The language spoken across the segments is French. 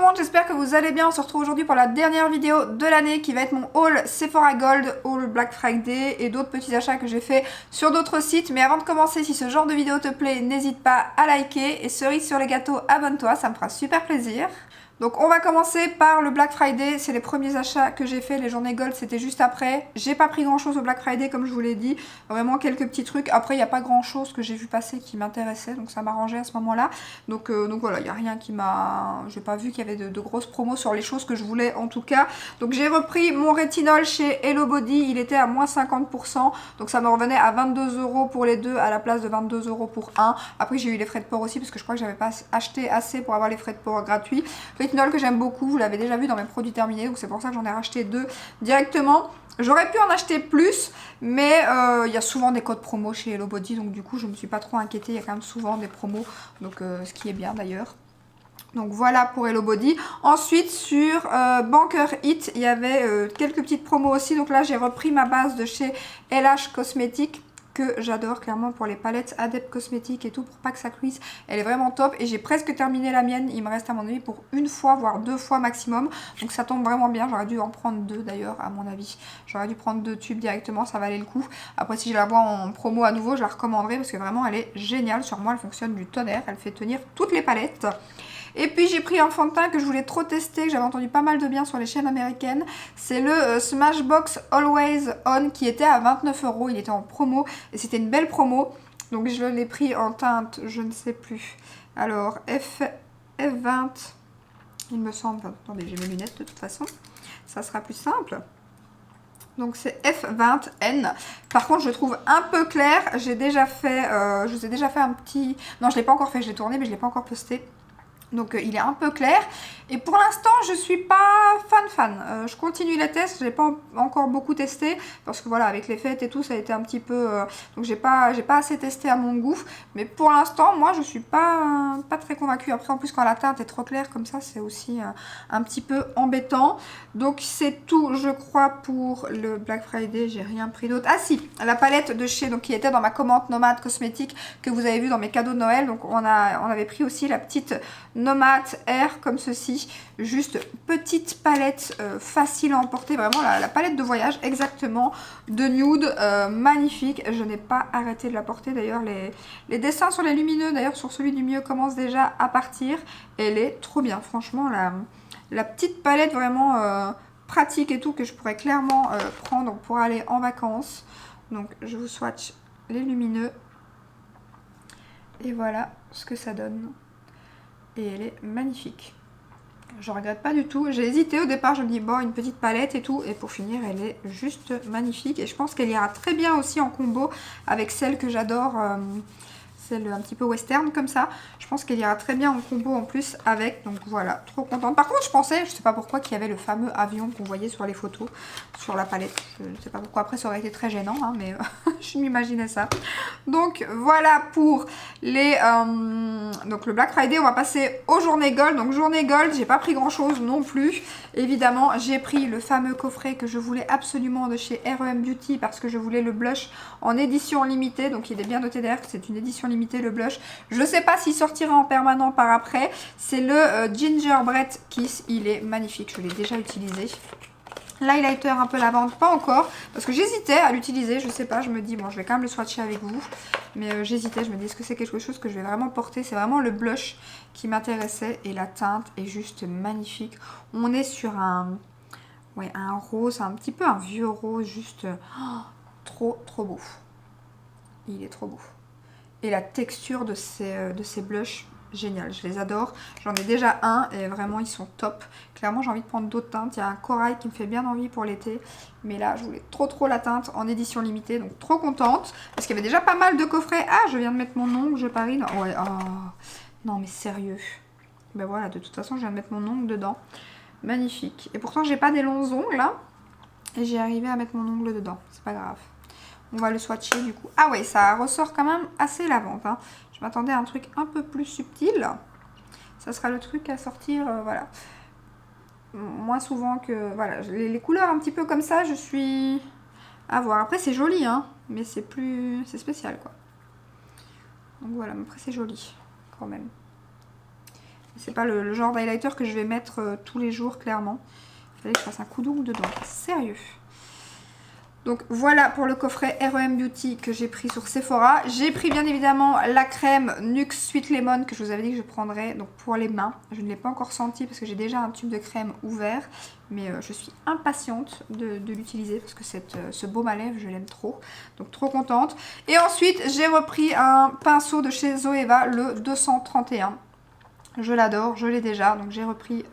monde, j'espère que vous allez bien. On se retrouve aujourd'hui pour la dernière vidéo de l'année qui va être mon haul Sephora Gold, haul Black Friday et d'autres petits achats que j'ai fait sur d'autres sites. Mais avant de commencer, si ce genre de vidéo te plaît, n'hésite pas à liker et cerise sur les gâteaux, abonne-toi, ça me fera super plaisir. Donc on va commencer par le Black Friday, c'est les premiers achats que j'ai fait, les journées Gold c'était juste après. J'ai pas pris grand chose au Black Friday comme je vous l'ai dit, vraiment quelques petits trucs. Après il n'y a pas grand chose que j'ai vu passer qui m'intéressait, donc ça m'arrangeait à ce moment-là. Donc voilà, il n'y a rien qui m'a... J'ai pas vu qu'il y avait de grosses promos sur les choses que je voulais en tout cas. Donc j'ai repris mon rétinol chez Hello Body, il était à moins 50%, donc ça me revenait à 22 € pour les deux à la place de 22 € pour un. Après j'ai eu les frais de port aussi parce que je crois que j'avais pas acheté assez pour avoir les frais de port gratuits. Rétinol que j'aime beaucoup, vous l'avez déjà vu dans mes produits terminés, donc c'est pour ça que j'en ai racheté deux directement. J'aurais pu en acheter plus, mais il y a souvent des codes promo chez Hello Body, donc du coup je me suis pas trop inquiétée, il y a quand même souvent des promos, donc ce qui est bien d'ailleurs. Donc voilà pour Hello Body. Ensuite sur Banker Hit, il y avait quelques petites promos aussi, donc là j'ai repris ma base de chez LH Cosmetics, que j'adore clairement pour les palettes Adept Cosmetics et tout, pour pas que ça cuise, elle est vraiment top et j'ai presque terminé la mienne, il me reste à mon avis pour une fois voire deux fois maximum, donc ça tombe vraiment bien, j'aurais dû en prendre deux d'ailleurs à mon avis, j'aurais dû prendre deux tubes directement, ça valait le coup. Après si je la vois en promo à nouveau je la recommanderai parce que vraiment elle est géniale, sur moi elle fonctionne du tonnerre, elle fait tenir toutes les palettes. Et puis j'ai pris un fond de teint que je voulais trop tester, que j'avais entendu pas mal de bien sur les chaînes américaines. C'est le Smashbox Always On qui était à 29 €, il était en promo et c'était une belle promo. Donc je l'ai pris en teinte, je ne sais plus. Alors F20, il me semble, attendez j'ai mes lunettes de toute façon, ça sera plus simple. Donc c'est F20N. Par contre, je trouve un peu clair. J'ai déjà fait, je vous ai déjà fait un petit... Non, je ne l'ai pas encore fait, je l'ai tourné, mais je ne l'ai pas encore posté. Donc il est un peu clair et pour l'instant je suis pas fan. Je continue les tests, j'ai pas encore beaucoup testé parce que voilà avec les fêtes et tout ça a été un petit peu donc j'ai pas assez testé à mon goût, mais pour l'instant moi je suis pas très convaincue. Après en plus quand la teinte est trop claire comme ça c'est aussi un petit peu embêtant. Donc c'est tout je crois pour le Black Friday, j'ai rien pris d'autre. Ah si, la palette de chez donc qui était dans ma commande Nomade Cosmétiques que vous avez vu dans mes cadeaux de Noël, donc on avait pris aussi la petite Nomade Air comme ceci, juste petite palette facile à emporter, vraiment la palette de voyage exactement de nude, magnifique. Je n'ai pas arrêté de la porter d'ailleurs, les dessins sur les lumineux d'ailleurs sur celui du milieu commencent déjà à partir. Elle est trop bien franchement, la petite palette vraiment pratique et tout que je pourrais clairement prendre pour aller en vacances. Donc je vous swatch les lumineux et voilà ce que ça donne. Et elle est magnifique. Je regrette pas du tout. J'ai hésité au départ, je me dis bon une petite palette et tout. Et pour finir elle est juste magnifique. Et je pense qu'elle ira très bien aussi en combo avec celle que j'adore. Celle un petit peu western comme ça. Je pense qu'elle ira très bien en combo en plus avec. Donc voilà, trop contente. Par contre je pensais, je sais pas pourquoi, qu'il y avait le fameux avion qu'on voyait sur les photos. Sur la palette. Je ne sais pas pourquoi. Après ça aurait été très gênant. Hein, mais je m'imaginais ça. Donc voilà pour les donc le Black Friday. On va passer aux journées Gold. Donc journée Gold, j'ai pas pris grand chose non plus. Évidemment j'ai pris le fameux coffret que je voulais absolument de chez R.E.M. Beauty parce que je voulais le blush en édition limitée. Donc il est bien noté derrière que c'est une édition limitée le blush. Je sais pas s'il sortira en permanent par après. C'est le Gingerbread Kiss. Il est magnifique. Je l'ai déjà utilisé. L'highlighter un peu lavande, pas encore, parce que j'hésitais à l'utiliser, je sais pas, je me dis, bon, je vais quand même le swatcher avec vous, mais j'hésitais, je me dis, est-ce que c'est quelque chose que je vais vraiment porter? C'est vraiment le blush qui m'intéressait, et la teinte est juste magnifique. On est sur un rose, un petit peu un vieux rose, juste trop beau. Il est trop beau. Et la texture de ces blushs, génial, je les adore. J'en ai déjà un et vraiment ils sont top. Clairement j'ai envie de prendre d'autres teintes. Il y a un corail qui me fait bien envie pour l'été. Mais là je voulais trop la teinte en édition limitée. Donc trop contente. Parce qu'il y avait déjà pas mal de coffrets. Ah je viens de mettre mon ongle, je parie. Non, ouais, oh. Non mais sérieux. Ben voilà, de toute façon je viens de mettre mon ongle dedans. Magnifique. Et pourtant j'ai pas des longs ongles là. Et j'ai arrivé à mettre mon ongle dedans. C'est pas grave. On va le swatcher du coup. Ah ouais, ça ressort quand même assez lavande. Hein. Je m'attendais à un truc un peu plus subtil. Ça sera le truc à sortir, voilà. Moins souvent que... Voilà, les couleurs un petit peu comme ça, je suis... à voir. Après, c'est joli, hein. Mais c'est plus... c'est spécial, quoi. Donc voilà, mais après, c'est joli, quand même. C'est pas le genre d'highlighter que je vais mettre tous les jours, clairement. Il fallait que je fasse un coup d'ongle dedans. Sérieux. Donc voilà pour le coffret R.E.M. Beauty que j'ai pris sur Sephora. J'ai pris bien évidemment la crème NYX Sweet Lemon que je vous avais dit que je prendrais donc pour les mains. Je ne l'ai pas encore senti parce que j'ai déjà un tube de crème ouvert. Mais je suis impatiente de l'utiliser parce que ce baume à lèvres, je l'aime trop. Donc trop contente. Et ensuite, j'ai repris un pinceau de chez Zoeva, le 231. Je l'adore, je l'ai déjà. Donc j'ai repris...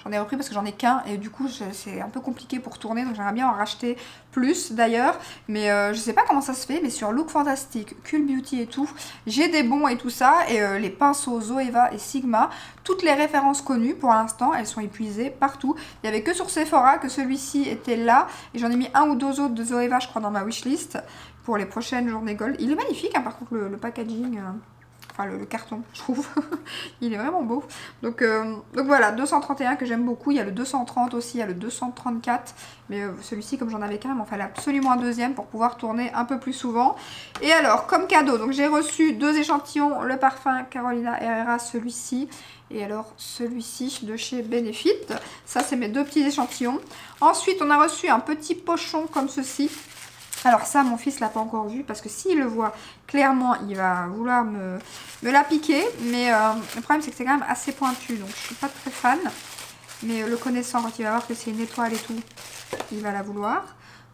J'en ai repris parce que j'en ai qu'un et du coup c'est un peu compliqué pour tourner, donc j'aimerais bien en racheter plus d'ailleurs. Mais je sais pas comment ça se fait, mais sur Look Fantastic, Cult Beauty et tout, j'ai des bons et tout ça. Et les pinceaux Zoeva et Sigma, toutes les références connues pour l'instant, elles sont épuisées partout. Il n'y avait que sur Sephora que celui-ci était là. Et j'en ai mis un ou deux autres de Zoeva, je crois, dans ma wishlist pour les prochaines journées gold. Il est magnifique, hein, par contre, le packaging... Enfin, le carton, je trouve. Il est vraiment beau. Donc voilà, 231 que j'aime beaucoup. Il y a le 230 aussi, il y a le 234. Mais celui-ci, comme j'en avais qu'un, il m'en fallait absolument un deuxième pour pouvoir tourner un peu plus souvent. Et alors, comme cadeau, donc j'ai reçu 2 échantillons. Le parfum Carolina Herrera, celui-ci. Et alors, celui-ci de chez Benefit. Ça, c'est mes 2 petits échantillons. Ensuite, on a reçu un petit pochon comme ceci. Alors ça, mon fils l'a pas encore vu parce que s'il le voit, clairement, il va vouloir me la piquer. Mais le problème, c'est que c'est quand même assez pointu, donc je suis pas très fan. Mais le connaissant, quand il va voir que c'est une étoile et tout, il va la vouloir.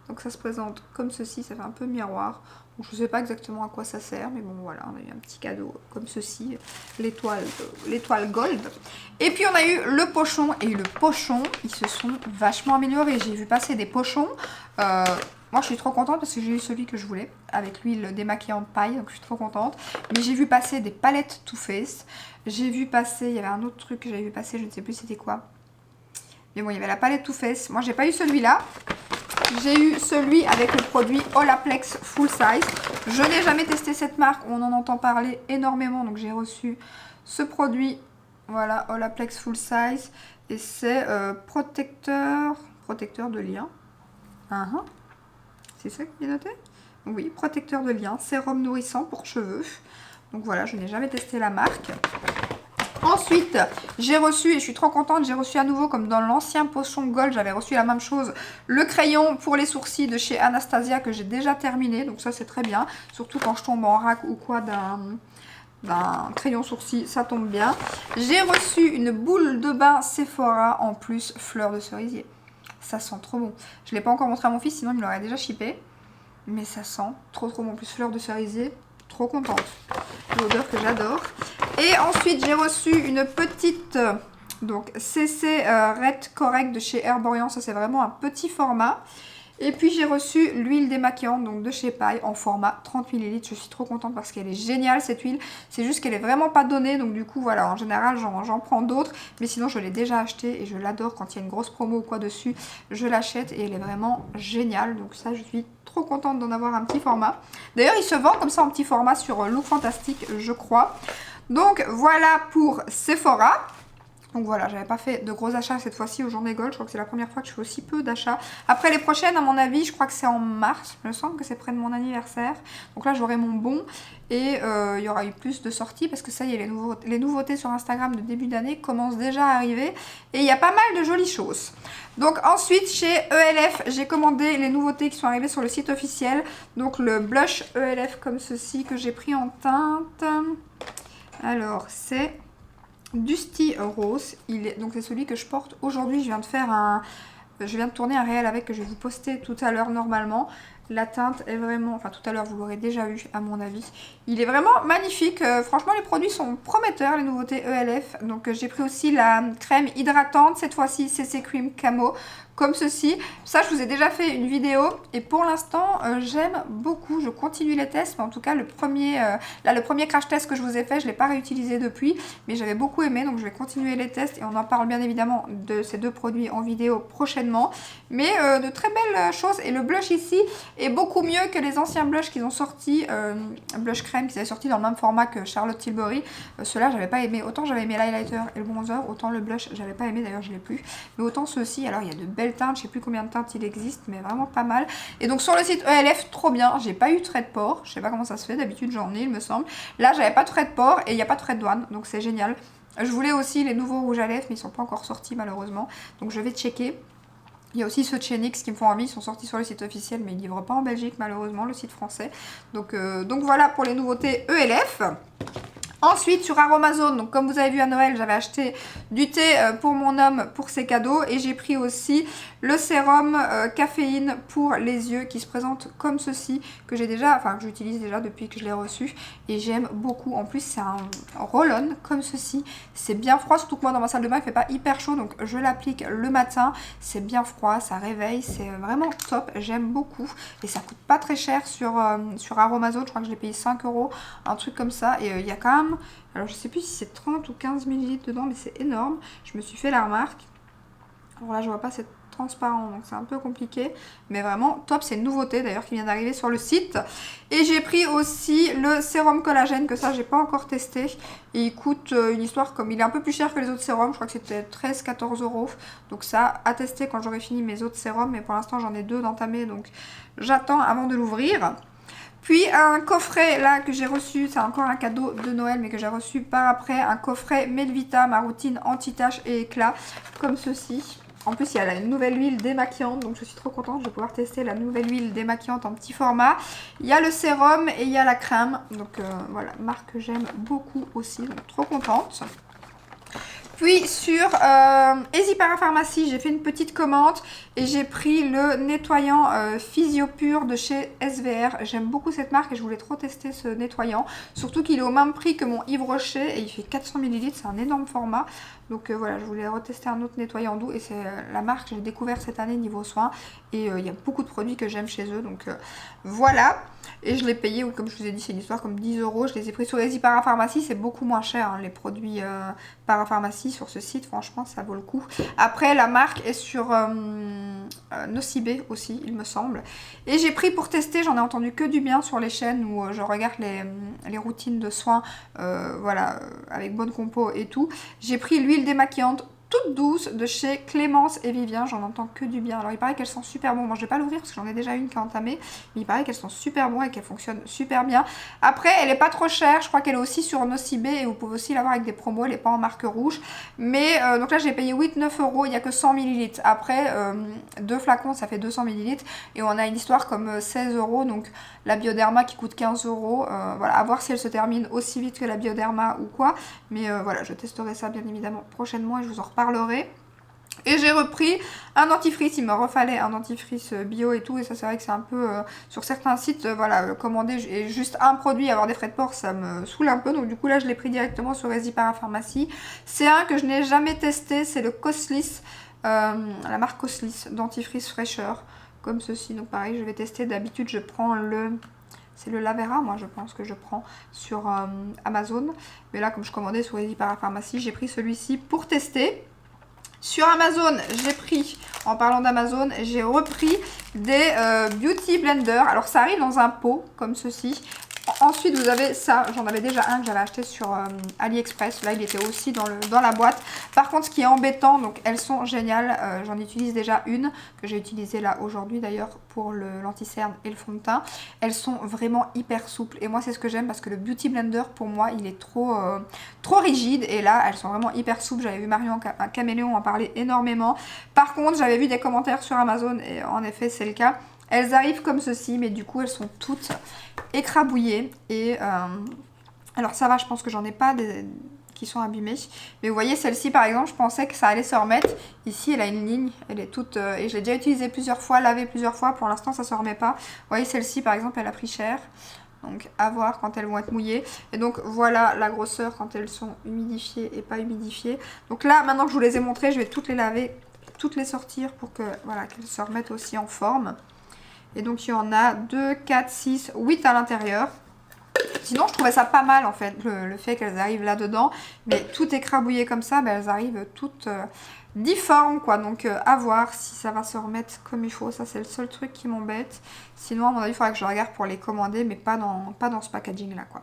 Donc ça se présente comme ceci, ça fait un peu miroir. Donc, je sais pas exactement à quoi ça sert, mais bon voilà, on a eu un petit cadeau comme ceci, l'étoile gold. Et puis on a eu le pochon, et le pochon, ils se sont vachement améliorés. J'ai vu passer des pochons. Moi je suis trop contente parce que j'ai eu celui que je voulais avec l'huile démaquillante paille, donc je suis trop contente. Mais j'ai vu passer des palettes Too Faced. J'ai vu passer, il y avait un autre truc que j'avais vu passer, je ne sais plus c'était quoi. Mais bon, il y avait la palette Too Faced. Moi j'ai pas eu celui-là. J'ai eu celui avec le produit Olaplex Full Size. Je n'ai jamais testé cette marque, on en entend parler énormément. Donc j'ai reçu ce produit, voilà, Olaplex Full Size. Et c'est protecteur de lien. C'est ça qui est noté? Oui, protecteur de lien, sérum nourrissant pour cheveux. Donc voilà, je n'ai jamais testé la marque. Ensuite, j'ai reçu, et je suis trop contente, j'ai reçu à nouveau, comme dans l'ancien pochon gold, j'avais reçu la même chose, le crayon pour les sourcils de chez Anastasia que j'ai déjà terminé. Donc ça, c'est très bien. Surtout quand je tombe en rack ou quoi d'un crayon sourcil, ça tombe bien. J'ai reçu une boule de bain Sephora en plus fleur de cerisier. Ça sent trop bon. Je ne l'ai pas encore montré à mon fils, sinon il me l'aurait déjà shippé. Mais ça sent trop bon. En plus, fleur de cerisier, trop contente. L'odeur que j'adore. Et ensuite, j'ai reçu une petite donc CC Red Correct de chez Herborian. Ça, c'est vraiment un petit format. Et puis, j'ai reçu l'huile démaquillante donc de chez Paille en format 30 ml. Je suis trop contente parce qu'elle est géniale, cette huile. C'est juste qu'elle est vraiment pas donnée. Donc, du coup, voilà, en général, j'en prends d'autres. Mais sinon, je l'ai déjà achetée et je l'adore. Quand il y a une grosse promo ou quoi dessus, je l'achète et elle est vraiment géniale. Donc, ça, je suis trop contente d'en avoir un petit format. D'ailleurs, il se vend comme ça en petit format sur Look Fantastic, je crois. Donc, voilà pour Sephora. Donc voilà, j'avais pas fait de gros achats cette fois-ci aux journées gold. Je crois que c'est la première fois que je fais aussi peu d'achats. Après les prochaines, à mon avis, je crois que c'est en mars. Il me semble que c'est près de mon anniversaire. Donc là, j'aurai mon bon. Et il y aura eu plus de sorties parce que ça y est, les nouveautés sur Instagram de début d'année commencent déjà à arriver. Et il y a pas mal de jolies choses. Donc ensuite, chez ELF, j'ai commandé les nouveautés qui sont arrivées sur le site officiel. Donc le blush ELF comme ceci que j'ai pris en teinte. Alors, c'est Dusty Rose, donc c'est celui que je porte aujourd'hui. Je viens de tourner un réel avec que je vais vous poster tout à l'heure normalement. La teinte est vraiment, enfin tout à l'heure vous l'aurez déjà vu à mon avis. Il est vraiment magnifique, franchement les produits sont prometteurs, les nouveautés ELF. Donc j'ai pris aussi la crème hydratante, cette fois-ci CC Cream Camo, comme ceci. Ça je vous ai déjà fait une vidéo et pour l'instant j'aime beaucoup, je continue les tests. Mais en tout cas le premier crash test que je vous ai fait, je ne l'ai pas réutilisé depuis. Mais j'avais beaucoup aimé, donc je vais continuer les tests et on en parle bien évidemment de ces deux produits en vidéo prochainement. Mais de très belles choses et le blush ici est beaucoup mieux que les anciens blushs qu'ils ont sortis, blush crème qu'ils avaient sorti dans le même format que Charlotte Tilbury. Ceux-là j'avais pas aimé, autant j'avais aimé l'highlighter et le bronzer, autant le blush j'avais pas aimé, d'ailleurs je l'ai plus. Mais autant ceux-ci, alors il y a de belles teintes, je sais plus combien de teintes il existe, mais vraiment pas mal. Et donc sur le site ELF, trop bien, j'ai pas eu de frais de port, je sais pas comment ça se fait, d'habitude j'en ai il me semble. Là j'avais pas de frais de port et il n'y a pas de frais de douane, donc c'est génial. Je voulais aussi les nouveaux rouges à lèvres mais ils sont pas encore sortis malheureusement. Donc je vais checker. Il y a aussi ceux de chez NYX qui me font envie, ils sont sortis sur le site officiel mais ils ne livrent pas en Belgique malheureusement, le site français. Donc voilà pour les nouveautés ELF. Ensuite sur Aromazone, donc comme vous avez vu à Noël, j'avais acheté du thé pour mon homme pour ses cadeaux et j'ai pris aussi le sérum caféine pour les yeux qui se présente comme ceci, que j'ai déjà, enfin que j'utilise déjà depuis que je l'ai reçu et j'aime beaucoup. En plus c'est un roll-on comme ceci, c'est bien froid, surtout que moi dans ma salle de bain il fait pas hyper chaud donc je l'applique le matin, c'est bien froid, ça réveille, c'est vraiment top, j'aime beaucoup et ça coûte pas très cher sur Aromazone, je crois que je l'ai payé 5 €, un truc comme ça et il y a quand même, alors je sais plus si c'est 30 ou 15 ml dedans mais c'est énorme, je me suis fait la remarque. Alors là je vois pas, c'est transparent donc c'est un peu compliqué mais vraiment top, c'est une nouveauté d'ailleurs qui vient d'arriver sur le site. Et j'ai pris aussi le sérum collagène que ça j'ai pas encore testé et il coûte une histoire comme il est un peu plus cher que les autres sérums, je crois que c'était 13-14 €, donc ça à tester quand j'aurai fini mes autres sérums mais pour l'instant j'en ai 2 d'entamés donc j'attends avant de l'ouvrir. Puis un coffret là que j'ai reçu, c'est encore un cadeau de Noël mais que j'ai reçu par après, un coffret Melvita, ma routine anti-taches et éclat, comme ceci. En plus il y a une nouvelle huile démaquillante donc je suis trop contente, je vais pouvoir tester la nouvelle huile démaquillante en petit format. Il y a le sérum et il y a la crème, donc voilà, marque que j'aime beaucoup aussi, donc trop contente. Puis sur Easy Parapharmacie, j'ai fait une petite commande et j'ai pris le nettoyant Physiopure de chez SVR. J'aime beaucoup cette marque et je voulais trop tester ce nettoyant. Surtout qu'il est au même prix que mon Yves Rocher et il fait 400 ml, c'est un énorme format. Donc voilà, je voulais retester un autre nettoyant doux et c'est la marque que j'ai découvert cette année niveau soins. Et il y a beaucoup de produits que j'aime chez eux, donc voilà. Et je l'ai payé, comme je vous ai dit, c'est une histoire comme 10 €. Je les ai pris sur Easy Parapharmacie, c'est beaucoup moins cher hein, les produits Parapharmacie sur ce site, franchement ça vaut le coup. Après la marque est sur Nocibé aussi il me semble. Et j'ai pris pour tester, j'en ai entendu que du bien sur les chaînes où je regarde les routines de soins, voilà, avec bonne compo et tout. J'ai pris l'huile démaquillante toute douce de chez Clémence et Vivien, j'en entends que du bien. Alors il paraît qu'elles sont super bonnes, moi je vais pas l'ouvrir parce que j'en ai déjà une qui est entamée, mais il paraît qu'elles sont super bonnes et qu'elles fonctionnent super bien. Après elle est pas trop chère, je crois qu'elle est aussi sur Nocibé et vous pouvez aussi l'avoir avec des promos, elle est pas en marque rouge. Mais donc là j'ai payé 8-9 €, il n'y a que 100 ml. Après 2 flacons ça fait 200 ml et on a une histoire comme 16 €, donc la Bioderma qui coûte 15 €, voilà, à voir si elle se termine aussi vite que la Bioderma ou quoi, mais voilà, je testerai ça bien évidemment prochainement et je vous en reparlerai. Et j'ai repris un dentifrice, il me refallait un dentifrice bio et tout, et ça c'est vrai que c'est un peu, sur certains sites, voilà, commander et juste un produit, avoir des frais de port, ça me saoule un peu, donc du coup là je l'ai pris directement sur Easy Parapharmacie. C'est un que je n'ai jamais testé, c'est le Coslis, la marque Coslis, dentifrice fraîcheur, comme ceci, donc pareil je vais tester, d'habitude je prends le... C'est le Lavera, moi je pense que je prends sur Amazon, mais là comme je commandais sur Easy Parapharmacie, j'ai pris celui-ci pour tester. Sur Amazon, j'ai pris, en parlant d'Amazon, j'ai repris des Beauty Blender. Alors ça arrive dans un pot, comme ceci. Ensuite, vous avez ça, j'en avais déjà un que j'avais acheté sur AliExpress. Là, il était aussi dans la boîte. Par contre, ce qui est embêtant, donc elles sont géniales. J'en utilise déjà une, que j'ai utilisée là aujourd'hui d'ailleurs pour l'anti-cerne et le fond de teint. Elles sont vraiment hyper souples. Et moi, c'est ce que j'aime parce que le Beauty Blender, pour moi, il est trop rigide. Et là, elles sont vraiment hyper souples. J'avais vu Marion Caméléon en parler énormément. Par contre, j'avais vu des commentaires sur Amazon et en effet, c'est le cas. Elles arrivent comme ceci, mais du coup, elles sont toutes écrabouillées. Et alors ça va, je pense que j'en ai pas qui sont abîmées. Mais vous voyez, celle-ci, par exemple, je pensais que ça allait se remettre. Ici, elle a une ligne. Elle est toute... et je l'ai déjà utilisée plusieurs fois, lavée plusieurs fois. Pour l'instant, ça se remet pas. Vous voyez, celle-ci, par exemple, elle a pris cher. Donc, à voir quand elles vont être mouillées. Et donc, voilà la grosseur quand elles sont humidifiées et pas humidifiées. Donc là, maintenant que je vous les ai montrées, je vais toutes les laver, toutes les sortir pour que, voilà, qu'elles se remettent aussi en forme. Et donc il y en a 2, 4, 6, 8 à l'intérieur. Sinon je trouvais ça pas mal en fait, le fait qu'elles arrivent là-dedans. Mais tout écrabouillé comme ça, ben, elles arrivent toutes difformes quoi. Donc à voir si ça va se remettre comme il faut. Ça c'est le seul truc qui m'embête. Sinon à mon avis il faudra que je regarde pour les commander, mais pas dans ce packaging là quoi.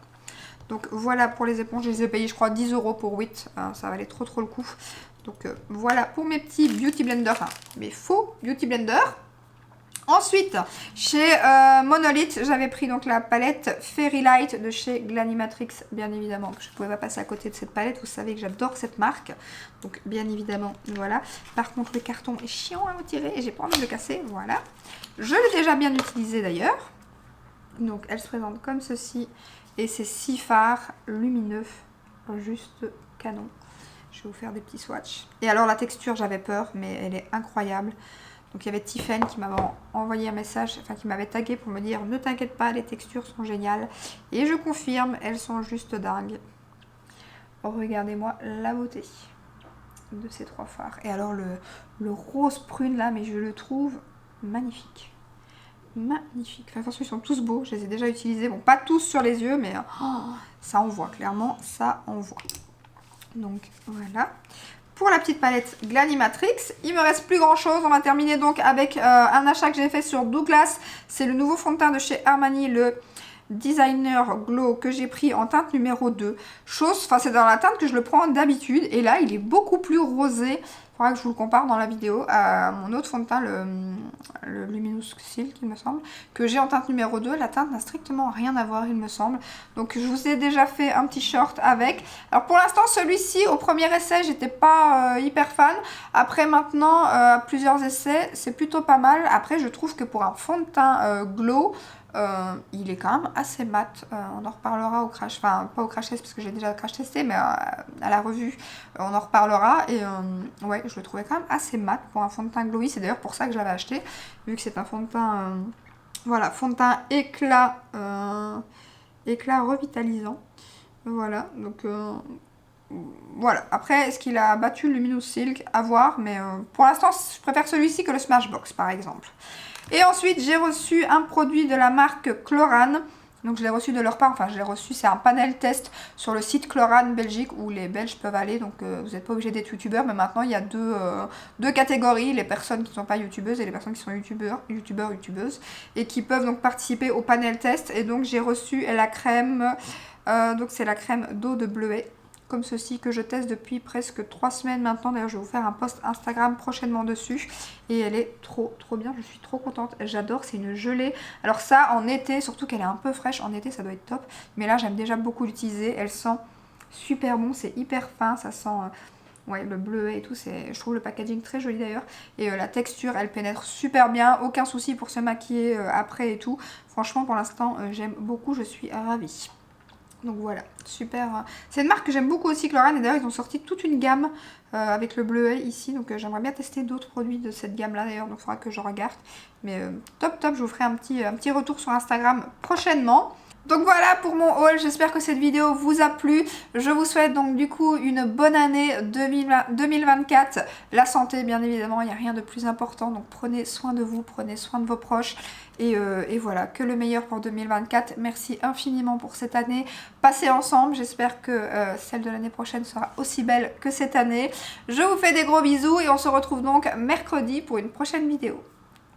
Donc voilà pour les éponges, je les ai payées je crois 10 € pour 8. Ça valait trop le coup. Donc voilà pour mes petits beauty blenders, enfin mes faux beauty blenders. Ensuite, chez Monolith, j'avais pris donc la palette Fairy Light de chez Glanimatrix, bien évidemment, que je ne pouvais pas passer à côté de cette palette. Vous savez que j'adore cette marque, donc bien évidemment, voilà. Par contre, le carton est chiant à retirer et j'ai pas envie de le casser, voilà. Je l'ai déjà bien utilisé d'ailleurs. Donc, elle se présente comme ceci et c'est 6 fards lumineux, juste canon. Je vais vous faire des petits swatchs. Et alors, la texture, j'avais peur, mais elle est incroyable. Donc il y avait Tiffen qui m'avait envoyé un message, enfin qui m'avait tagué pour me dire ne t'inquiète pas, les textures sont géniales. Et je confirme, elles sont juste dingues. Oh, regardez-moi la beauté de ces 3 fards. Et alors le rose prune là, mais je le trouve magnifique. Magnifique. Enfin, attention, ils sont tous beaux, je les ai déjà utilisés. Bon, pas tous sur les yeux, mais ça envoie, clairement, ça envoie. Donc voilà. Pour la petite palette Glanimatrix, il me reste plus grand chose. On va terminer donc avec un achat que j'ai fait sur Douglas. C'est le nouveau fond de teint de chez Armani, le Designer Glow que j'ai pris en teinte numéro 2. Enfin c'est dans la teinte que je le prends d'habitude. Et là il est beaucoup plus rosé. Il faudra que je vous le compare dans la vidéo à mon autre fond de teint, le Luminous Silk il me semble, que j'ai en teinte numéro 2. La teinte n'a strictement rien à voir il me semble. Donc je vous ai déjà fait un petit short avec. Alors pour l'instant celui-ci au premier essai j'étais pas hyper fan. Après maintenant à plusieurs essais c'est plutôt pas mal. Après je trouve que pour un fond de teint glow, il est quand même assez mat. On en reparlera au crash, enfin pas au crash test parce que j'ai déjà crash testé, mais à la revue on en reparlera. Et ouais, je le trouvais quand même assez mat pour un fond de teint glowy. C'est d'ailleurs pour ça que je l'avais acheté, vu que c'est un fond de teint voilà, fond de teint éclat revitalisant. Voilà, donc voilà. Après, est-ce qu'il a battu le Luminous Silk? À voir, mais pour l'instant je préfère celui-ci que le Smashbox par exemple. Et ensuite, j'ai reçu un produit de la marque Chlorane. Donc je l'ai reçu de leur part, enfin je l'ai reçu, c'est un panel test sur le site Chlorane Belgique où les Belges peuvent aller. Donc vous n'êtes pas obligé d'être youtubeur, mais maintenant il y a deux catégories, les personnes qui ne sont pas youtubeuses et les personnes qui sont youtubeuses et qui peuvent donc participer au panel test. Et donc j'ai reçu la crème, donc c'est la crème d'eau de bleuet, comme ceci, que je teste depuis presque 3 semaines maintenant. D'ailleurs je vais vous faire un post Instagram prochainement dessus et elle est trop bien, je suis trop contente, j'adore, c'est une gelée. Alors ça en été, surtout qu'elle est un peu fraîche, en été ça doit être top, mais là j'aime déjà beaucoup l'utiliser, elle sent super bon, c'est hyper fin, ça sent ouais, le bleuet et tout, je trouve le packaging très joli d'ailleurs, et la texture elle pénètre super bien, aucun souci pour se maquiller après et tout. Franchement pour l'instant j'aime beaucoup, je suis ravie. Donc voilà, super. C'est une marque que j'aime beaucoup aussi, Chlorane. Et d'ailleurs, ils ont sorti toute une gamme avec le bleuet ici. Donc j'aimerais bien tester d'autres produits de cette gamme-là d'ailleurs. Donc il faudra que je regarde. Mais top, je vous ferai un petit retour sur Instagram prochainement. Donc voilà pour mon haul, j'espère que cette vidéo vous a plu. Je vous souhaite donc du coup une bonne année 2024. La santé bien évidemment, il n'y a rien de plus important. Donc prenez soin de vous, prenez soin de vos proches. Et voilà, que le meilleur pour 2024. Merci infiniment pour cette année passée ensemble. J'espère que celle de l'année prochaine sera aussi belle que cette année. Je vous fais des gros bisous et on se retrouve donc mercredi pour une prochaine vidéo.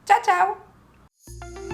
Ciao ciao!